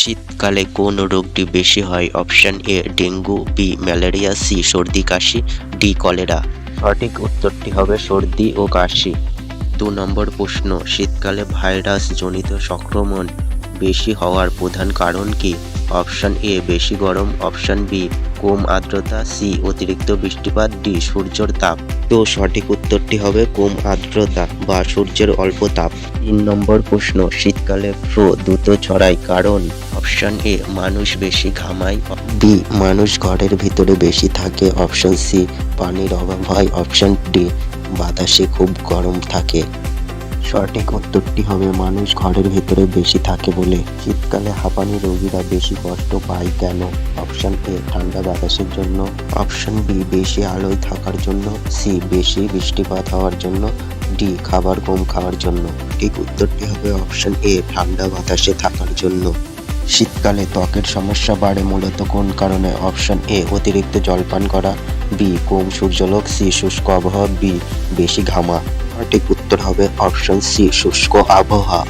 শীতকালে কোন রোগটি বেশি হয়? Option A dengue, B malaria, C সর্দি কাশি, ডি কলেরা। সঠিক উত্তরটি হবে সর্দি ও কাশি। ২ নম্বর প্রশ্ন, শীতকালে ভাইরাস জনিত সংক্রমণ বেশি হওয়ার প্রধান কারণ কি? অপশন এ বেশি গরম, অপশন বি কম আর্দ্রতা, সি অতিরিক্ত বৃষ্টিপাত, ডি সূর্যের তাপ। তো সঠিক উত্তরটি হবে কম আর্দ্রতা বা সূর্যের অল্প তাপ। ৩ নম্বর প্রশ্ন, শীতকালে ফ্লু দ্রুত ছড়ায় কারণ? অপশন এ মানুষ বেশি ঘামায়, বি মানুষ ঘরের ভিতরে বেশি থাকে, অপশন সি পানির অভাব হয়, অপশন ডি বাতাসে খুব গরম থাকে। সঠিক উত্তরটি হবে মানুষ ঘরের ভিতরে বেশি থাকে বলে। শীতকালে হাঁপানি রোগীরা বেশি কষ্ট পায় কেন? অপশন এ ঠান্ডা বাতাসের জন্য, অপশন বি বেশি আলোয় থাকার জন্য, সি বেশি বৃষ্টিপাত হওয়ার জন্য, ডি খাবার কম খাওয়ার জন্য। ঠিক উত্তরটি হবে অপশন এ ঠান্ডা বাতাসে থাকার জন্য। শীতকালে ত্বকের সমস্যা বাড়ে মূলত কোন কারণে? অপশন এ অতিরিক্ত জলপান করা, বি কম সূর্যালোক, সি শুষ্ক আবহাওয়া, বি বেশি ঘামা। সঠিক উত্তর হবে অপশন সি শুষ্ক আবহাওয়া।